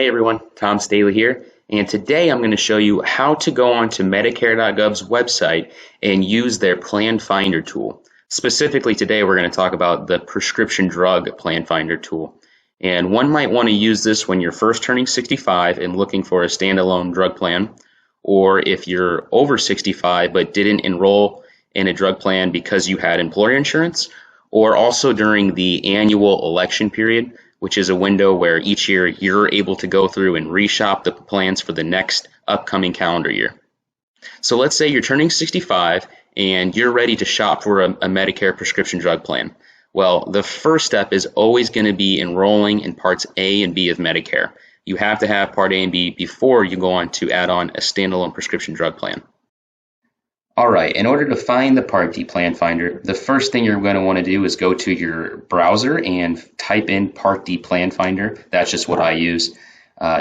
Hey everyone, Tom Staley here, and today I'm going to show you how to go onto Medicare.gov's website and use their Plan Finder tool. Specifically today we're going to talk about the prescription drug Plan Finder tool. And one might want to use this when you're first turning 65 and looking for a standalone drug plan, or if you're over 65 but didn't enroll in a drug plan because you had employer insurance, or also during the annual election period, which is a window where each year you're able to go through and reshop the plans for the next upcoming calendar year. So let's say you're turning 65 and you're ready to shop for a Medicare prescription drug plan. Well, the first step is always going to be enrolling in Parts A and B of Medicare. You have to have Part A and B before you go on to add on a standalone prescription drug plan. Alright, in order to find the Part D Plan Finder, the first thing you're going to want to do is go to your browser and type in Part D Plan Finder. That's just what I use.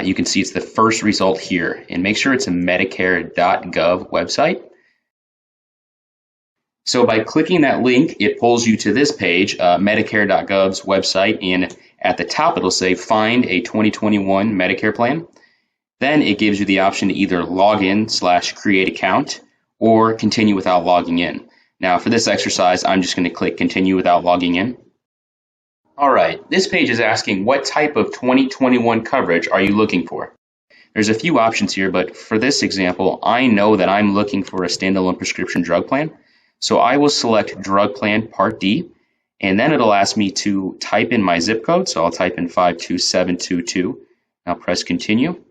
You can see it's the first result here, and make sure it's a Medicare.gov website. So by clicking that link, it pulls you to this page, Medicare.gov's website, and at the top it'll say Find a 2021 Medicare Plan. Then it gives you the option to either log in / create account, or continue without logging in. Now for this exercise, I'm just going to click continue without logging in. Alright, this page is asking what type of 2021 coverage are you looking for? There's a few options here, but for this example, I know that I'm looking for a standalone prescription drug plan. So I will select Drug Plan Part D, and then it'll ask me to type in my zip code. So I'll type in 52722. I'll press continue.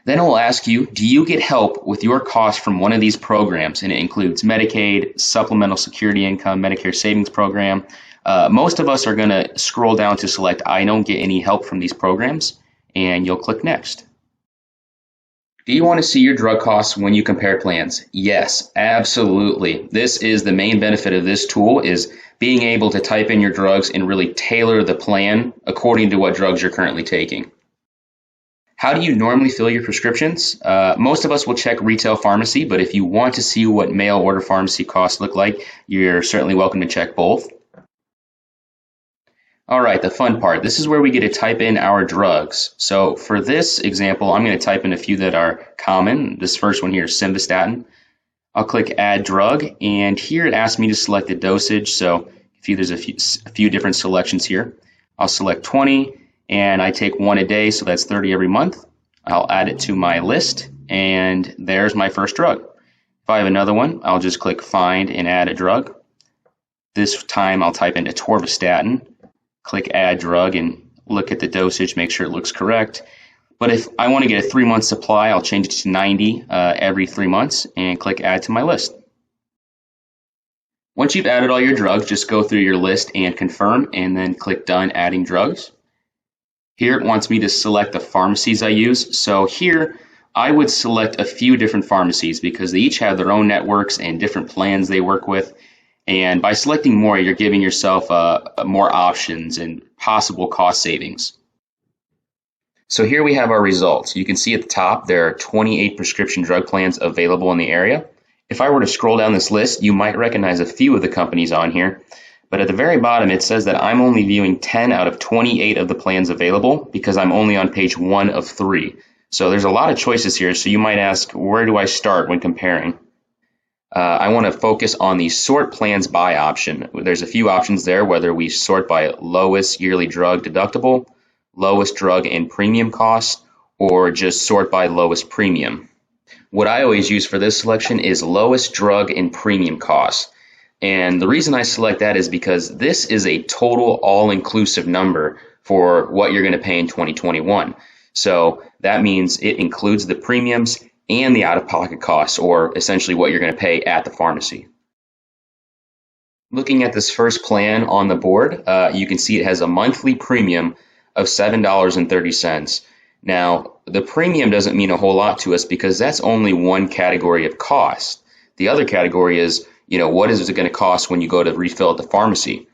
Then it will ask you, do you get help with your costs from one of these programs? And it includes Medicaid, Supplemental Security Income, Medicare Savings Program. Most of us are going to scroll down to select I don't get any help from these programs, and you'll click next. Do you want to see your drug costs when you compare plans? Yes, absolutely. This is the main benefit of this tool, is being able to type in your drugs and really tailor the plan according to what drugs you're currently taking. How do you normally fill your prescriptions? Most of us will check retail pharmacy, but if you want to see what mail order pharmacy costs look like, you're certainly welcome to check both. All right, the fun part. This is where we get to type in our drugs. So for this example, I'm going to type in a few that are common. This first one here is simvastatin. I'll click Add Drug, and here it asks me to select the dosage. So there's a few different selections here. I'll select 20. And I take one a day, so that's 30 every month. I'll add it to my list, and there's my first drug. If I have another one, I'll just click Find and add a drug. This time I'll type in atorvastatin, click Add Drug, and look at the dosage, make sure it looks correct. But if I want to get a 3-month supply, I'll change it to 90 every 3 months, and click Add to my list. Once you've added all your drugs, just go through your list and confirm, and then click Done Adding Drugs. Here it wants me to select the pharmacies I use. So here I would select a few different pharmacies because they each have their own networks and different plans they work with. And by selecting more, you're giving yourself more options and possible cost savings. So here we have our results. You can see at the top there are 28 prescription drug plans available in the area. If I were to scroll down this list, you might recognize a few of the companies on here. But at the very bottom, it says that I'm only viewing 10 out of 28 of the plans available because I'm only on page 1 of 3. So there's a lot of choices here. So you might ask, where do I start when comparing? I want to focus on the sort plans by option. There's a few options there, whether we sort by lowest yearly drug deductible, lowest drug and premium cost, or just sort by lowest premium. What I always use for this selection is lowest drug and premium cost. And the reason I select that is because this is a total all-inclusive number for what you're going to pay in 2021. So that means it includes the premiums and the out-of-pocket costs, or essentially what you're going to pay at the pharmacy. Looking at this first plan on the board, you can see it has a monthly premium of $7.30. Now, the premium doesn't mean a whole lot to us because that's only one category of cost. The other category is, what is it going to cost when you go to refill at the pharmacy?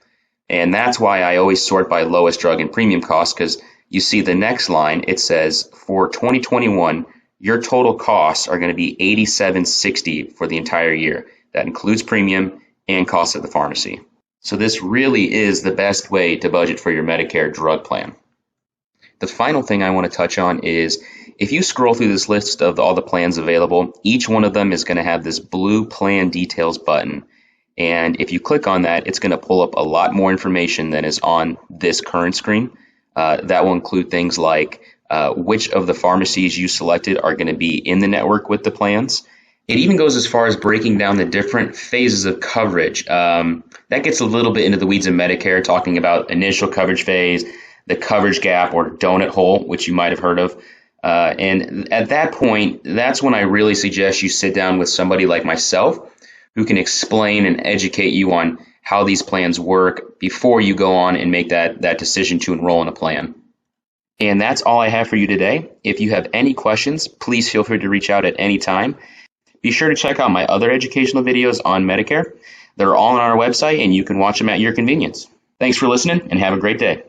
And that's why I always sort by lowest drug and premium cost, because you see the next line, it says for 2021, your total costs are going to be $87.60 for the entire year. That includes premium and costs at the pharmacy. So this really is the best way to budget for your Medicare drug plan. The final thing I want to touch on is if you scroll through this list of all the plans available, each one of them is going to have this blue plan details button. And if you click on that, it's going to pull up a lot more information than is on this current screen. That will include things like which of the pharmacies you selected are going to be in the network with the plans. It even goes as far as breaking down the different phases of coverage. That gets a little bit into the weeds of Medicare, talking about initial coverage phase, the coverage gap or donut hole, which you might have heard of. And at that point, that's when I really suggest you sit down with somebody like myself who can explain and educate you on how these plans work before you go on and make that decision to enroll in a plan. And that's all I have for you today. If you have any questions, please feel free to reach out at any time. Be sure to check out my other educational videos on Medicare. They're all on our website, and you can watch them at your convenience. Thanks for listening, and have a great day.